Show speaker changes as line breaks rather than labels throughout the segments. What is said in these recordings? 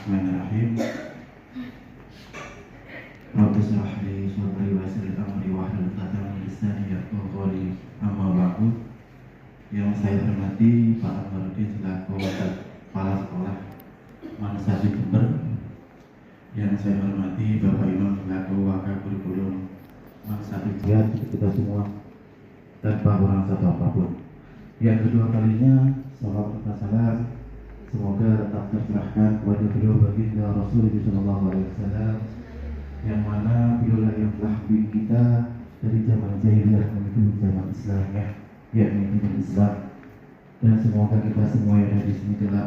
Bismillahirrahmanirrahim. Rabbi shrah li sadri wa yassir li amri wahlul 'uqdatam min lisani yafqahu qawli. Amma ba'du. Yang saya hormati Pak Anwarudin selaku kepala sekolah Manusia Jember. Yang saya hormati Bapak Imam selaku wakil kurikulum Manusia Jember, kita semua tanpa kurang satu apapun. Yang kedua kalinya, salam serta salam semoga tetap tercurahkan kepada beliau baginda Rasulullah SAW, yang mana beliau yang telah membimbing kita dari zaman jahiliyah menuju zaman Islam, yakni zaman Islam. Dan semoga kita semua yang ada di sini telah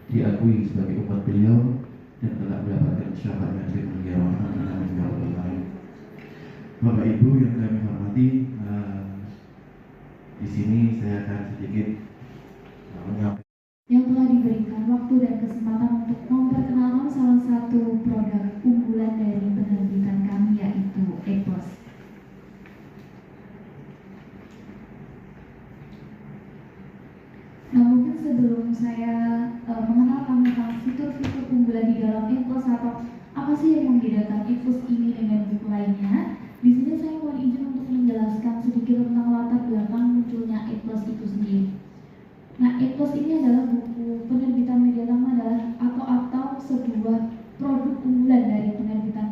diakui sebagai umat beliau dan telah mendapatkan syafaatnya di dunia akhirat. Bapak Ibu yang kami hormati, di sini saya akan sedikit menyampaikan
yang telah diberikan waktu dan kesempatan untuk memperkenalkan salah satu produk unggulan dari penerbitan kami, yaitu EPOS. Nah, mungkin sebelum saya mengenalkan tentang fitur-fitur unggulan di dalam EPOS atau apa sih yang membedakan EPOS ini dengan buku lainnya, di sini saya mohon izin untuk menjelaskan sedikit tentang latar belakang munculnya EPOS itu sendiri. Nah, EPOS ini adalah buku penerbitan Mediatama atau sebuah produk unggulan dari penerbitan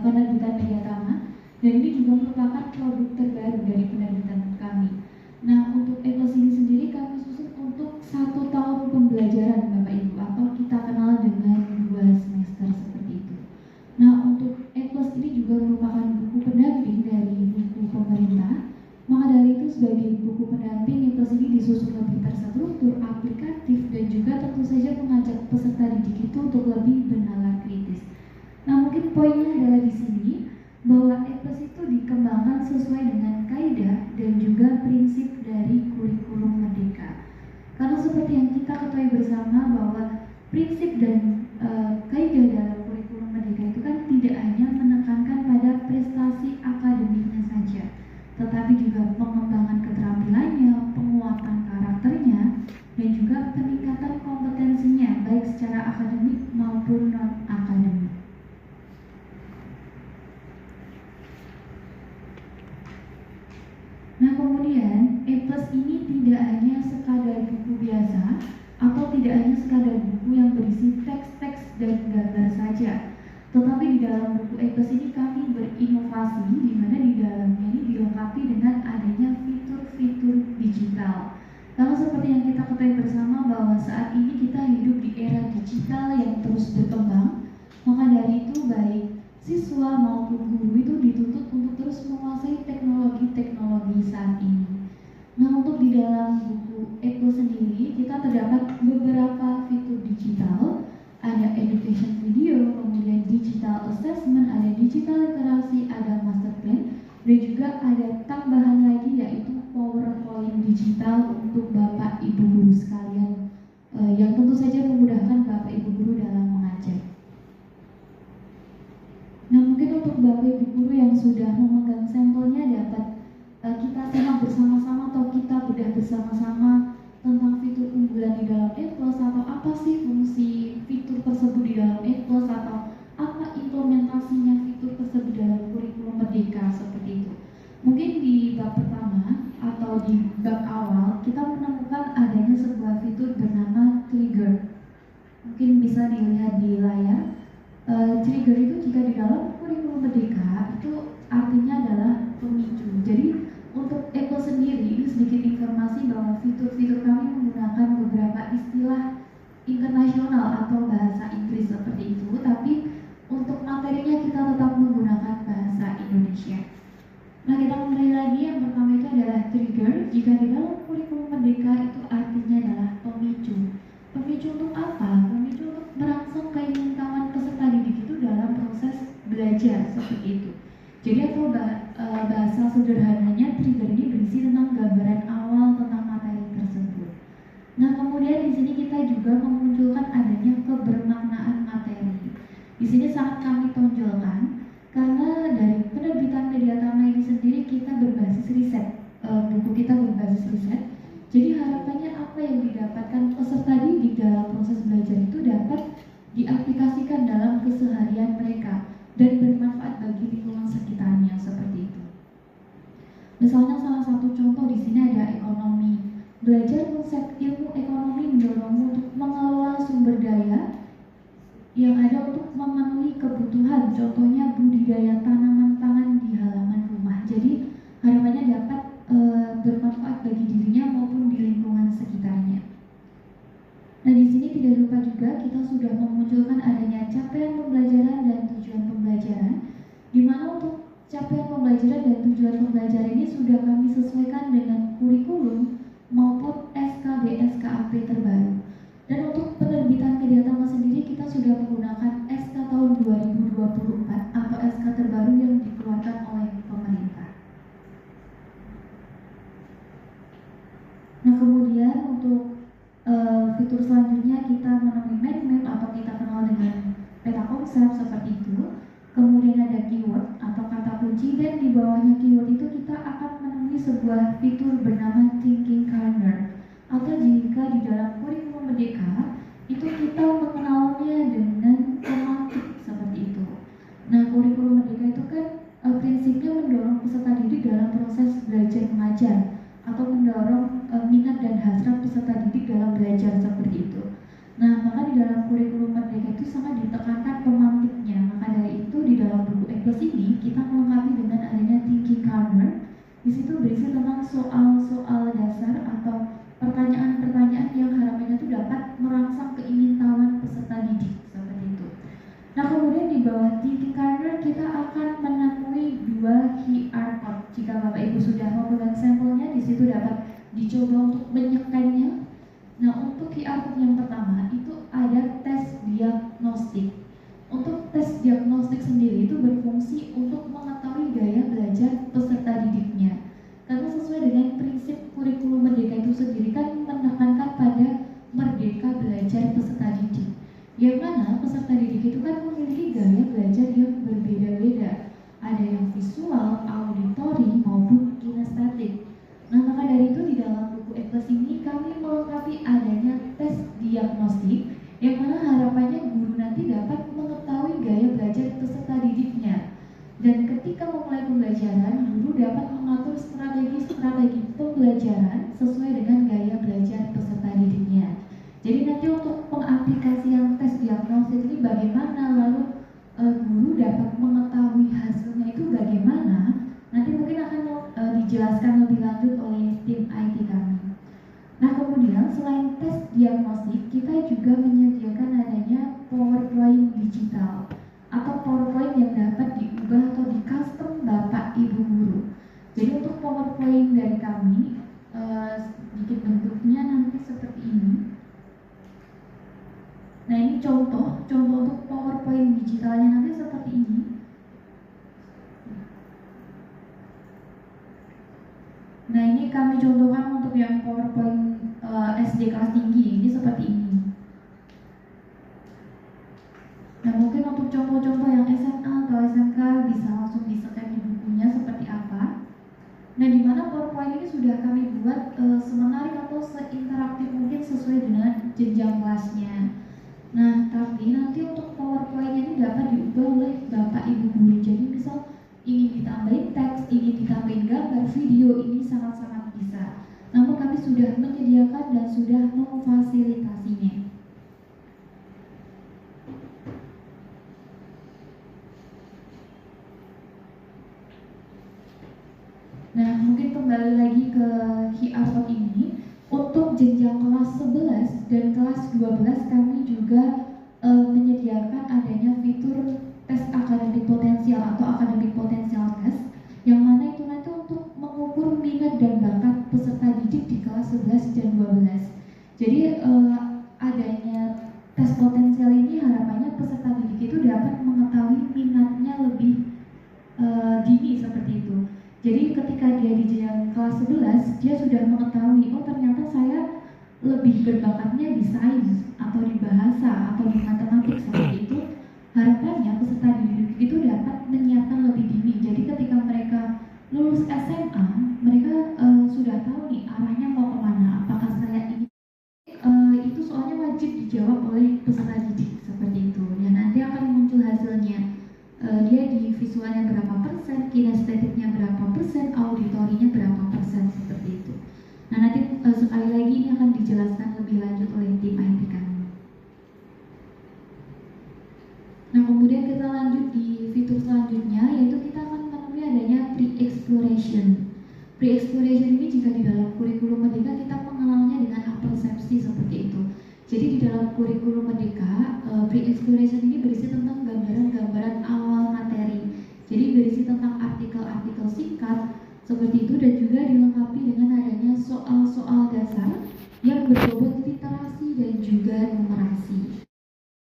Mediatama, dan ini juga merupakan produk terbaru dari penerbitan kami. Nah, untuk EPOS ini sendiri kami susun untuk 1 tahun pembelajaran Bapak Ibu, atau kita kenal dengan 2 semester seperti itu. Nah, untuk EPOS ini juga merupakan buku pendamping dari buku pemerintah. Maka dari itu sebagai buku pendamping, EPOS ini disusun lebih terstruktur, aplikatif, dan juga tentu saja mengajak peserta didik itu untuk lebih bernalar kritis. Nah, mungkin poinnya adalah di sini bahwa EPOS itu dikembangkan sesuai dengan kaidah dan juga prinsip dari kurikulum merdeka. Karena seperti yang kita ketahui bersama bahwa prinsip dan kaidah dalam kurikulum merdeka itu kan tidak hanya menekankan pada prestasi akademiknya saja, tetapi juga pengembangan keterampilannya, penguatan karakternya, dan juga peningkatan kompetensinya baik secara akademik maupun non-akademik. Nah, kemudian EPOS ini tidak hanya sekadar buku biasa atau tidak hanya sekadar buku yang berisi teks-teks dan gambar saja, tetapi di dalam buku EPOS ini kami berinovasi, di mana di dalamnya ini dilengkapi dengan adanya fitur-fitur digital. Karena seperti yang kita ketahui bersama bahwa saat ini kita hidup di era digital yang terus berkembang, maka dari itu baik siswa maupun guru itu dituntut untuk terus menguasai teknologi-teknologi saat ini. Nah, untuk di dalam buku EPOS sendiri kita terdapat beberapa fitur digital. Ada education video, kemudian digital assessment, ada digital literasi, ada master plan, dan juga ada tambahan lagi yaitu PowerPoint digital untuk Bapak Ibu guru sekalian, yang tentu saja memudahkan Bapak Ibu guru dalam mengajar. Nah, mungkin untuk Bapak Ibu guru yang sudah memegang sampelnya dapat kita simak bersama-sama atau kita bedah bersama-sama tentang fitur unggulan di dalam EPOS, atau apa sih fungsi fitur tersebut di dalam EPOS, atau apa implementasinya fitur tersebut dalam kurikulum merdeka seperti itu. Mungkin di bab pertama atau di bab awal kita menemukan adanya sebuah fitur bernama trigger. Mungkin bisa dilihat di layar. Trigger itu jika di dalam kurikulum merdeka itu artinya adalah pemicu. Jadi untuk EPOS sendiri ini sedikit informasi bahwa fitur-fitur kami menggunakan beberapa istilah internasional atau bahasa Inggris seperti itu, tapi untuk materinya kita tetap menggunakan bahasa Indonesia. Nah, kita mulai lagi. Yang pertama itu adalah trigger. Jika di dalam kurikulum merdeka itu artinya adalah pemicu. Pemicu untuk apa? Pemicu untuk merangsang keinginan peserta didik itu dalam proses belajar seperti itu. Jadi atau bahasa sederhananya, trigger ini berisi tentang gambaran awal tentang materi tersebut. Nah, kemudian di sini kita juga memunculkan adanya kebermaknaan materi. Di sini sangat kami tonjolkan karena dari penerbitan Mediatama ini sendiri kita berbasis riset, buku kita berbasis riset. Jadi harapannya apa yang didapatkan peserta didik dalam proses belajar itu dapat diaplikasikan dalam keseharian mereka dan bermanfaat bagi lingkungan sekitarnya seperti itu. Misalnya salah satu contoh di sini ada ekonomi. Belajar konsep ilmu ekonomi mendorongmu untuk mengelola sumber daya yang ada untuk memenuhi kebutuhan, contohnya budidaya tanaman pangan di halaman rumah. Jadi harapannya dapat bermanfaat bagi dirinya maupun di lingkungan sekitarnya. Nah, di sini tidak lupa juga kita sudah memunculkan adanya capaian pembelajaran dan tujuan pembelajaran, di mana untuk capaian pembelajaran dan tujuan pembelajaran ini sudah kami sesuaikan dengan kurikulum maupun SKB SKAP terbaru. Dan untuk penerbitan media tambah sendiri kita sudah menggunakan SK tahun 2024 atau SK terbaru yang dikeluarkan oleh pemerintah. Nah, kemudian untuk fitur selanjutnya kita menemui mind map atau kita kenal dengan peta konsep seperti itu. Kemudian ada keyword atau kata kunci, dan di bawahnya keyword itu kita akan menemui sebuah fitur bernama thinking corner, atau jika di dalam kurikulum merdeka itu kita mengenalnya dengan pemantik seperti itu. Nah, kurikulum merdeka itu kan prinsipnya mendorong peserta didik dalam proses belajar mengajar atau mendorong minat dan hasrat peserta didik dalam belajar seperti itu. Nah, maka di dalam kurikulum merdeka itu sangat ditekankan pemantiknya. Maka dari itu di dalam buku Eklos ini kita melengkapi dengan adanya thinking corner. Di situ berisi tentang soal-soal dasar atau pertanyaan-pertanyaan yang harapannya itu dapat merangsang keingintahuan peserta didik seperti itu. Nah, kemudian di bawah thinking corner kita akan menemui dua QR code. Jika Bapak Ibu sudah memegang sampelnya, di situ dapat dicoba untuk menyekannya. Nah, untuk QR code yang pertama itu ada tes diagnostik. Untuk tes diagnostik sendiri itu berfungsi untuk mengetahui gaya belajar peserta didiknya. Karena sesuai dengan prinsip kurikulum merdeka itu sendiri kan menekankan pada merdeka belajar peserta didik. Yang mana peserta didik itu kan memiliki gaya belajar yang berbeda-beda. Ada yang visual, auditori, maupun kinestetik. Nah, maka dari itu di dalam buku Eklos ini kami melengkapi adanya tes diagnostik, yang mana harapannya guru nanti dapat mengetahui gaya belajar peserta didiknya. Dan ketika memulai pembelajaran, guru dapat mengatur strategi pembelajaran sesuai dengan gaya belajar peserta didiknya. Jadi nanti untuk pengaplikasian tes diagnosis ini bagaimana, lalu guru dapat mengetahui hasilnya itu bagaimana, nanti mungkin akan dijelaskan lebih lanjut oleh tim IT kami. Nah, kemudian selain tes diagnostik, kita juga menyediakan adanya PowerPoint digital atau PowerPoint yang dapat diubah atau di custom Bapak Ibu guru. Jadi untuk PowerPoint dari kami, sedikit bentuknya nanti seperti ini. Nah, ini contoh untuk PowerPoint digitalnya nanti seperti ini. Nah, ini kami contohkan untuk yang PowerPoint SD kelas tinggi, ini seperti ini. Nah, mungkin untuk contoh-contoh yang SMA atau SMK bisa langsung di-scan di bukunya seperti apa. Nah, di mana PowerPoint ini sudah kami buat semenarik atau seinteraktif mungkin sesuai dengan jenjang kelasnya. Nah, tapi nanti untuk PowerPoint ini dapat diubah oleh Bapak Ibu guru. Jadi misal ingin ditambahin teks, ingin ditambahin gambar, video, ini sangat-sangat bisa. Namun kami sudah menyediakan dan sudah memfasilitasinya. Nah, mungkin kembali lagi ke QR code ini. Untuk jenjang kelas 11 dan kelas 12 kami juga menyediakan adanya fitur tes akademik potensial atau akademik potensial test, yang mana itu nanti untuk mengukur minat dan bakat peserta didik di kelas 11 dan 12. Jadi adanya tes potensial ini harapannya peserta didik itu dapat mengetahui minatnya lebih dini seperti itu. Jadi ketika dia di jenjang kelas 11, dia sudah mengetahui, oh ternyata saya lebih berbakatnya di sains atau di bahasa atau di matematik seperti itu. Harapannya peserta didik itu dapat menyiapkan lebih dini. Jadi ketika mereka lulus SMA, mereka sudah tahu nih arahnya mau kemana. Apakah saya ingin itu soalnya wajib dijawab oleh peserta didik seperti itu. persen, kinestetiknya berapa persen, auditorinya berapa persen, seperti itu. Nah, nanti sekali lagi ini akan dijelaskan lebih lanjut oleh tim IT kami. Nah, kemudian kita lanjut di fitur selanjutnya, yaitu kita akan menemui adanya pre-exploration. Pre-exploration ini jika di dalam kurikulum Merdeka kita mengenalnya dengan apersepsi seperti itu. Jadi di dalam kurikulum Merdeka, pre-exploration ini berisi tentang gambaran-gambaran awal materi. Jadi berisi tentang artikel-artikel singkat seperti itu, dan juga dilengkapi dengan adanya soal-soal dasar yang berbobot literasi dan juga numerasi.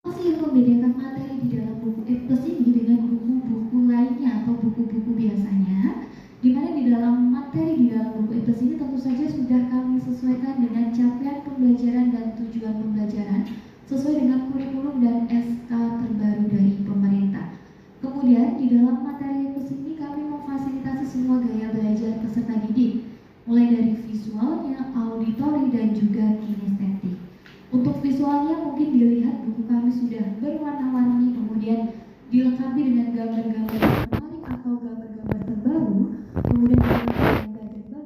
Apa sih yang membedakan materi di dalam buku E+ ini dengan buku-buku lainnya atau buku-buku biasanya? Di mana di dalam materi di dalam buku E+ ini tentu saja sudah kami sesuaikan dengan capaian pembelajaran dan tujuan pembelajaran sesuai dengan kurikulum dan SK terbaru dari pemerintah. Kemudian di dalam materi E+ ini kami memfasilitasi semua gaya belajar peserta didik, mulai dari visualnya, auditori, dan juga kinestetik. Untuk visualnya mungkin dilihat buku kami sudah berwarna-warni, kemudian dilengkapi dengan gambar-gambar menarik atau gambar-gambar terbaru, kemudian dilengkapi dengan bagian-bagian.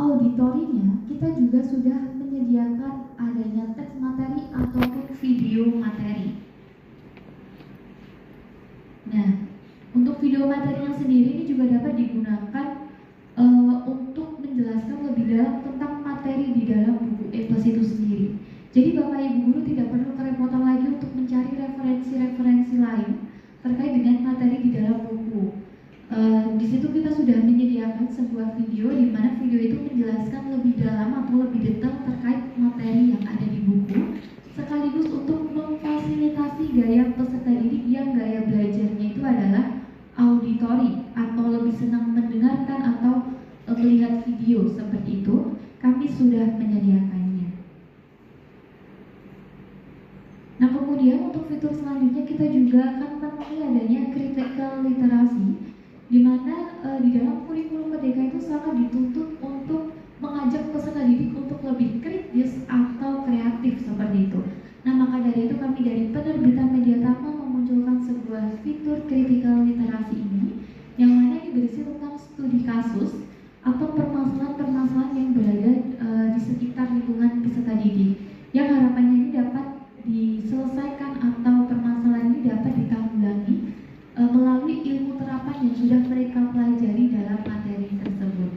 Auditorinya kita juga sudah menyediakan adanya teks materi ataupun video materi. Nah, untuk video materinya sendiri ini juga dapat digunakan untuk menjelaskan lebih dalam tentang materi di dalam buku E+ itu sendiri. Jadi Bapak Ibu Guru tidak perlu kerepotan lagi untuk mencari referensi-referensi lain terkait dengan materi di dalam buku. Di situ kita sudah menyediakan sebuah video di mana video itu menjelaskan lebih dalam atau lebih detail terkait materi yang ada di buku, sekaligus untuk memfasilitasi gaya peserta didik yang gaya belajarnya itu adalah auditori atau lebih senang mendengarkan atau melihat video seperti itu. Kami sudah menyediakannya. Nah, kemudian untuk fitur selanjutnya kita juga akan menemui adanya critical literasi, di mana di dalam kurikulum Merdeka itu sangat dituntut untuk mengajak peserta didik untuk lebih kritis atau kreatif seperti itu. Nah, maka dari itu kami dari penerbitan Mediatama memunculkan sebuah fitur critical literasi ini, yang mana ini berisi tentang studi kasus atau permasalahan-permasalahan yang berada di sekitar lingkungan peserta didik, yang harapannya ini dapat diselesaikan atau permasalahan ini dapat ditanggulangi melalui ilmu terapan yang sudah mereka pelajari dalam materi tersebut.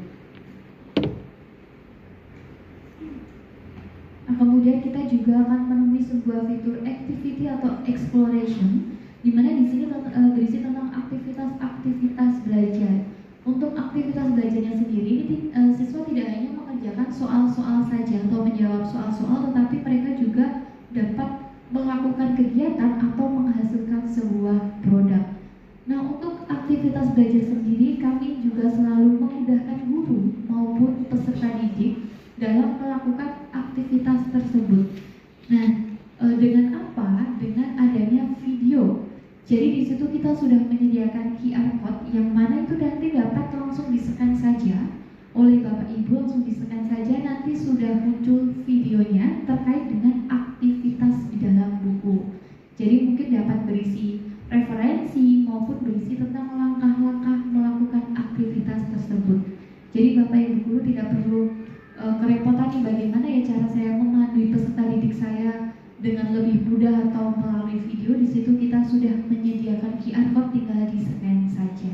Nah, kemudian kita juga akan menemui sebuah fitur activity atau exploration, di mana di sini berisi tentang aktivitas-aktivitas belajar. Untuk aktivitas belajarnya sendiri, ini siswa tidak hanya mengerjakan soal-soal saja atau menjawab soal-soal, tetapi mereka juga dapat melakukan kegiatan atau menghasilkan sebuah produk. Nah, untuk aktivitas belajar sendiri, kami juga selalu memudahkan guru maupun peserta didik dalam melakukan aktivitas tersebut. Nah, dengan apa? Dengan adanya video. Jadi di situ kita sudah menyediakan QR code yang mana itu nanti dapat langsung di-scan saja oleh Bapak Ibu, langsung di-scan saja, nanti sudah muncul videonya terkait dengan aktivitas di dalam buku. Jadi mungkin dapat berisi referensi maupun berisi tentang langkah-langkah melakukan aktivitas tersebut. Jadi Bapak Ibu Guru tidak perlu kerepotan nih bagaimana ya cara saya memandu peserta didik saya dengan lebih mudah atau melalui video. Di situ kita sudah menyediakan QR code, tinggal di-scan saja.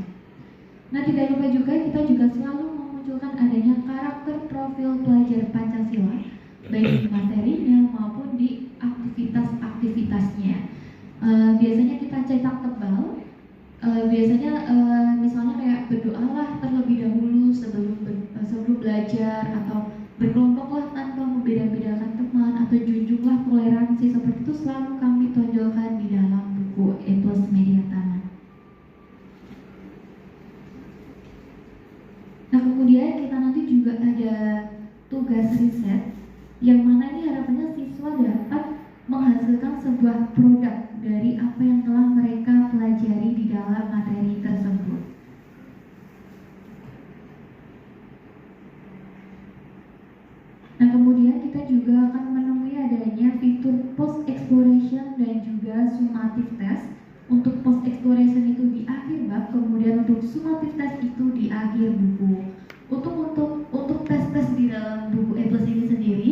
Nah, tidak lupa juga kita juga selalu memunculkan adanya karakter profil pelajar Pancasila, baik di materinya maupun di aktivitas-aktivitasnya. Biasanya kita cetak tebal, biasanya misalnya kayak berdoalah terlebih dahulu sebelum belajar, atau berkelompoklah tanpa membeda-bedakan teman, atau junjunglah toleransi, seperti itu selalu kami tonjolkan di dalam buku E+ Mediatama. Nah, kemudian kita nanti juga ada tugas riset, yang mana ini harapannya siswa dapat menghasilkan sebuah produk dari apa yang telah mereka pelajari di dalam materi tersebut. Nah, kemudian kita juga akan menemui adanya fitur post exploration dan juga summative test. Untuk post exploration itu di akhir bab, kemudian untuk sumatif tes itu di akhir buku. Untuk tes-tes di dalam buku E+ ini sendiri,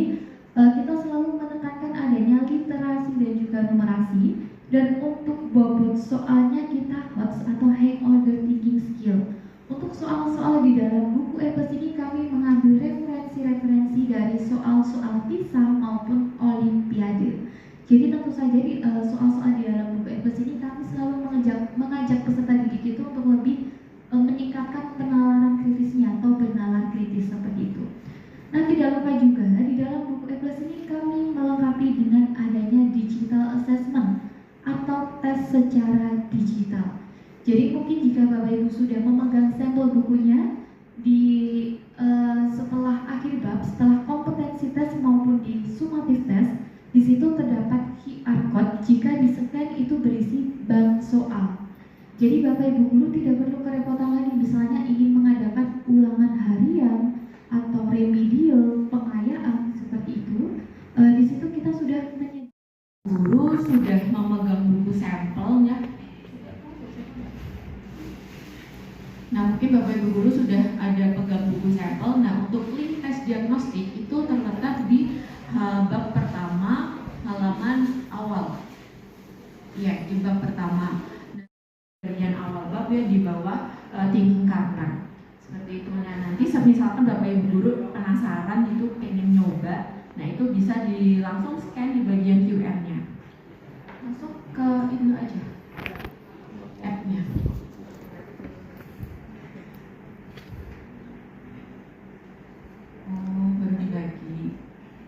kita selalu menekankan adanya literasi dan juga numerasi, dan untuk bobot soalnya kita HOTS atau High Order Thinking Skill. Untuk soal-soal di dalam buku E+ ini kami mengambil referensi-referensi dari soal-soal PISA maupun Olimpiade. Jadi tentu saja soal-soal di dalam buku E+ ini kami selalu mengajak peserta didik itu untuk lebih meningkatkan penalaran kritisnya atau bernalar kritis seperti itu. Nah, tidak lupa juga di dalam buku E+ ini kami melengkapi dengan adanya digital assessment atau tes secara digital. Jadi mungkin jika Bapak Ibu sudah memegang sampel bukunya setelah akhir bab, setelah kompetensi tes maupun di sumatif tes, di situ terdapat QR code. Jika di-scan itu berisi bank soal. Jadi Bapak Ibu guru tidak perlu kerepotan lagi, misalnya ingin mengadakan ulangan harian atau remedial, pengayaan seperti itu. Di situ kita sudah
guru sudah memegang buku sampelnya. Nah, mungkin Bapak Ibu guru sudah ada pegang buku sampel. Nah, untuk link tes diagnostik itu terletak di bab pertama halaman awal. Ya, di bab pertama. Bagian awal bab ya, di bawah thinking partner. Seperti itu. Nah, nanti misalkan Bapak Ibu guru penasaran itu pengen nyoba, nah itu bisa langsung scan di bagian QR-nya. Masuk ke itu aja, app-nya. Oh, baru dibagi.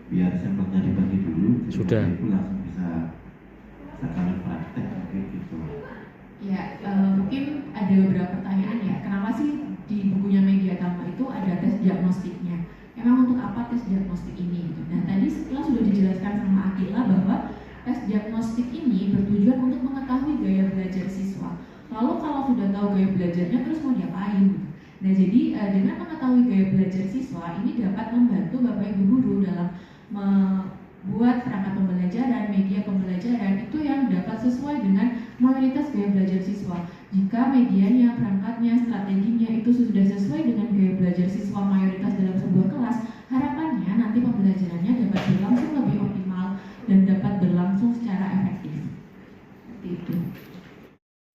Biar sampelnya dibagi dulu.
Sudah.
Itu langsung bisa sekali praktek gitu.
Ya, mungkin ada beberapa pertanyaan ya. Kenapa sih di bukunya Mediatama itu ada tes diagnostiknya? Emang untuk apa tes diagnostik ini? Gitu. Nah, tadi setelah sudah dijelaskan sama Akila bahwa tes diagnostik ini bertujuan untuk mengetahui gaya belajar siswa. Lalu kalau sudah tahu gaya belajarnya, terus mau diapain? Gitu. Nah, jadi dengan mengetahui gaya belajar siswa ini dapat membantu Bapak Ibu guru dalam membuat perangkat pembelajaran, media pembelajaran itu yang dapat sesuai dengan mayoritas gaya belajar siswa. Jika medianya, perangkatnya, strateginya itu sudah sesuai dengan gaya belajar siswa mayoritas dalam sebuah kelas, harapannya nanti pembelajarannya dapat berlangsung lebih optimal dan dapat berlangsung secara efektif. Seperti itu.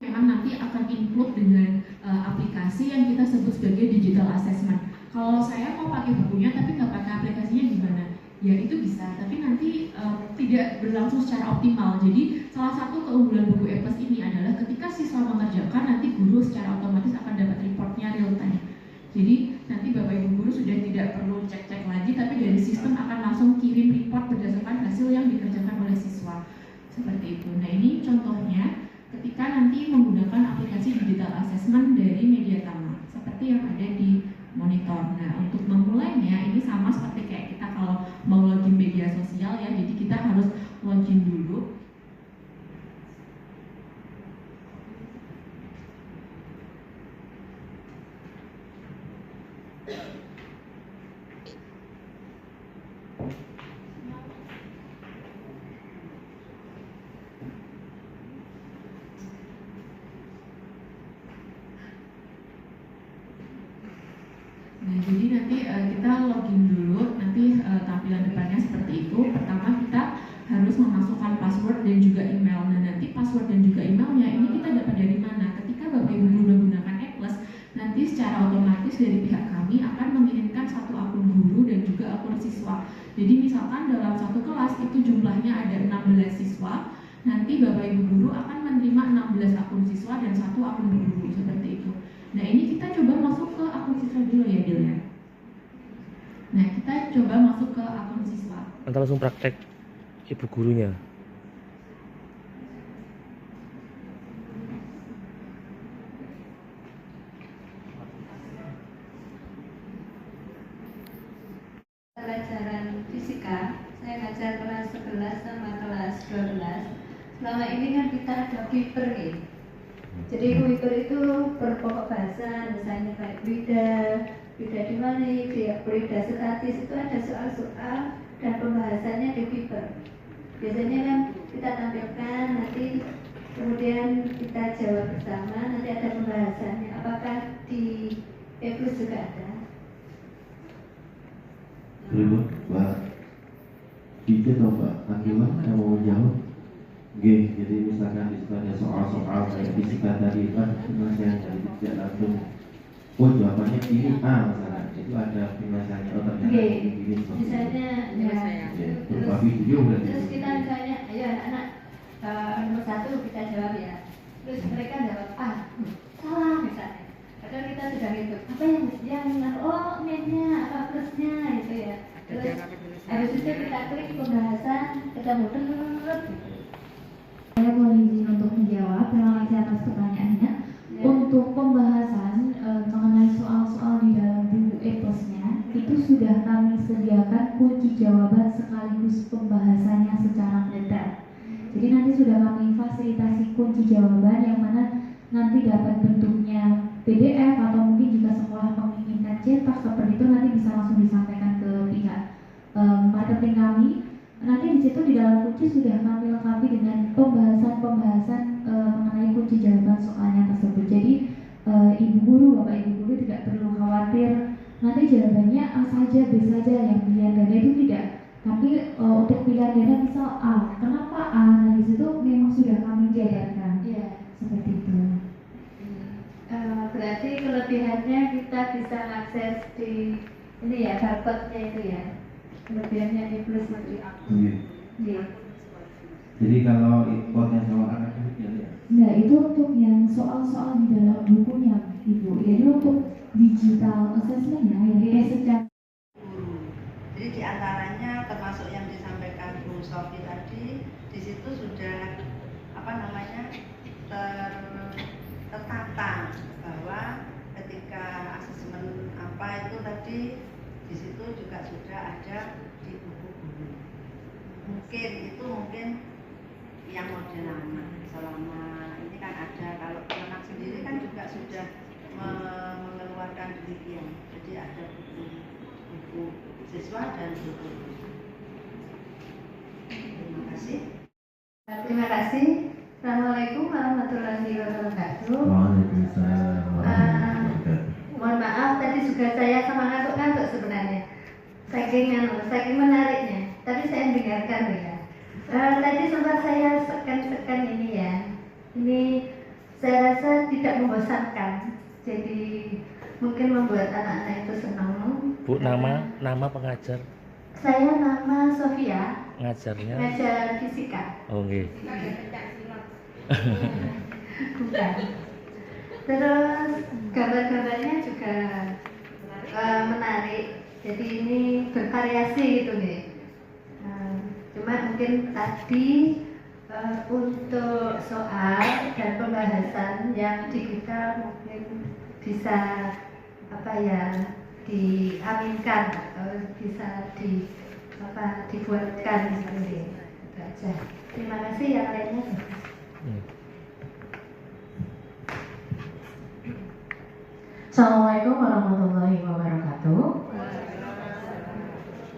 Memang nanti akan include dengan aplikasi yang kita sebut sebagai digital assessment. Kalau saya mau pakai bukunya tapi nggak pakai aplikasinya gimana? Ya itu bisa, tapi nanti tidak berlangsung secara optimal. Jadi salah satu keunggulan buku E+ ini adalah ketika siswa mengerjakan, nanti guru secara otomatis akan dapat reportnya real time. Jadi nanti Bapak Ibu guru sudah tidak perlu cek-cek lagi, tapi dari sistem akan langsung kirim report berdasarkan hasil yang dikerjakan oleh siswa. Seperti itu. Nah, ini contohnya ketika nanti menggunakan aplikasi digital assessment dari Mediatama seperti yang ada di monitor. Nah, untuk memulainya ini sama seperti kayak kita kalau mau login media sosial ya, jadi kita harus login dulu. Nah, jadi nanti kita login dulu, nanti tampilan depannya seperti itu. Pertama kita harus memasukkan password dan juga email. Nah, nanti password dan juga emailnya ini kita dapat dari mana? Ketika Bapak Ibu guru menggunakan E+, nanti secara otomatis dari pihak kami akan mengirimkan satu akun guru dan juga akun siswa. Jadi misalkan dalam satu kelas itu jumlahnya ada 16 siswa, nanti Bapak Ibu guru akan menerima 16 akun siswa dan satu akun guru, seperti itu. Nah, ini kita coba masuk ke akun siswa dulu ya, Dil ya. Nah, kita coba masuk ke akun siswa.
Nanti langsung praktek ibu gurunya.
Pelajaran fisika, saya ngajar kelas 11 sama kelas 12. Selama ini kan kita ada Kuiper ya. Jadi Kuiper itu berpokok bahasa, misalnya kayak Wida di mana, Wida statis itu ada soal-soal dan pembahasannya di Kuiper. Biasanya kan kita tampilkan, nanti kemudian kita jawab bersama, nanti ada pembahasan. Plus juga ada.
Dulu Mbak Cici atau Mbak Akila yang mau menjawab. Oke, jadi misalkan di situ ada soal-soal kayak fisika tadi kan, penyelesaian dari tidak langsung. Oh jawabannya ini A misalnya, itu ada penyelesaiannya. Oh ternyata
Oke.
ini
Misalnya ya.
Oke, berupa video berarti.
Terus kita misalnya, ayo anak-anak nomor 1 kita jawab ya. Terus mereka jawab salah misalnya. Padahal kita sudah ngitung apa yang oh minusnya apa plusnya itu ya. Terus habis itu kita klik pembahasan, ketemu terus.
Saya boleh izin untuk menjawab. Terima kasih atas pertanyaannya.
Ya.
Untuk pembahasan mengenai soal-soal di dalam buku e-plusnya itu sudah kami sediakan kunci jawaban sekaligus pembahasannya secara mendetail. Jadi nanti sudah kami fasilitasi kunci jawaban yang mana nanti dapat bentuknya PDF atau mungkin jika sekolah menginginkan cetak seperti itu nanti bisa langsung disampaikan ke pihak marketing kami. Nanti di situ di dalam kunci sudah kami lengkapi dengan pembahasan mengenai kunci jawaban soalnya tersebut. Jadi ibu guru, bapak ibu guru tidak perlu khawatir nanti jawabannya A saja, B saja, yang pilihan ganda itu tidak. Tapi untuk pilihan ganda misal A, kenapa A? Nah di situ memang sudah kami jabarkan.
Iya.
Seperti itu.
Berarti kelebihannya kita bisa akses di ini ya barcode-nya itu ya. Kelebihannya di plus itu.
Iya.
Iya.
Jadi kalau ikutnya sama anak ya.
Nah itu untuk yang soal-soal di dalam bukunya ibu. Jadi untuk digital assessment-nya ya secara
guru. Jadi diantaranya termasuk yang disampaikan Bu Sofi tadi, di situ sudah tertata bahwa ketika asesmen apa itu tadi di situ juga sudah ada di buku guru. Mungkin yang model lama selama ini kan ada, kalau anak sendiri kan juga sudah mengeluarkan demikian. Jadi ada buku siswa dan buku. Terima kasih.
Terima kasih. Assalamualaikum warahmatullahi wabarakatuh.
Waalaikumsalam warahmatullahi wabarakatuh.
Mohon maaf tadi juga saya sama ngantuk-ngantuk sebenarnya. Saking menariknya. Tapi saya dengarkan ya. Tadi sempat saya sekan ini ya. Ini saya rasa tidak membosankan. Jadi mungkin membuat anak-anak itu senang.
Bu, nama pengajar
Saya nama Sofia,
ngajarnya.
ngajar fisika.
Oh nggih.
Bukan. Terus gambar-gambarnya juga menarik. Jadi ini bervariasi gitu nih. Cuma mungkin tadi untuk soal dan pembahasan yang digital mungkin bisa diaminkan atau bisa dibuatkan sendiri. Itu aja. Terima kasih yang lainnya.
Assalamualaikum warahmatullahi wabarakatuh.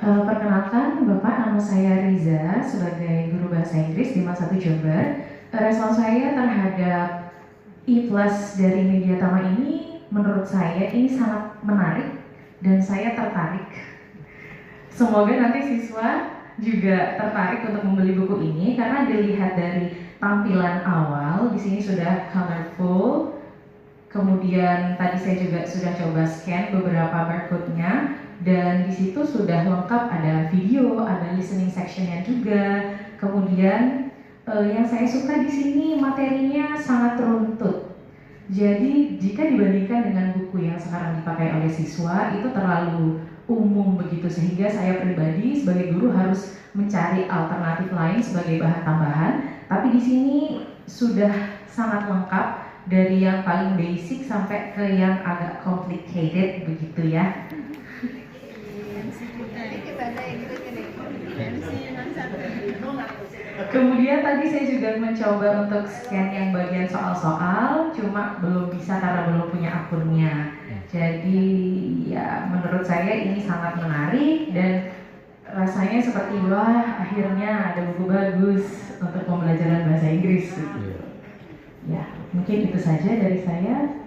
Perkenalkan, Bapak, nama saya Riza sebagai guru bahasa Inggris di Mas 1 Jember. Respon saya terhadap E+ dari Media Tama ini, menurut saya ini sangat menarik dan saya tertarik. Semoga nanti siswa juga tertarik untuk membeli buku ini karena dilihat dari tampilan awal di sini sudah colorful. Kemudian tadi saya juga sudah coba scan beberapa barcode-nya dan di situ sudah lengkap, ada video, ada listening section-nya juga. Kemudian yang saya suka di sini materinya sangat runtut. Jadi jika dibandingkan dengan buku yang sekarang dipakai oleh siswa itu terlalu umum begitu, sehingga saya pribadi sebagai guru harus mencari alternatif lain sebagai bahan tambahan. Tapi di sini sudah sangat lengkap dari yang paling basic sampai ke yang agak complicated begitu ya. Kemudian tadi saya juga mencoba untuk scan yang bagian soal-soal, cuma belum bisa karena belum punya akunnya. Jadi ya menurut saya ini sangat menarik dan rasanya seperti wah akhirnya ada buku bagus untuk pembelajaran bahasa Inggris. Ya mungkin itu saja dari saya.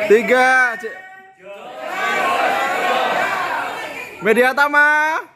3. Media Tama.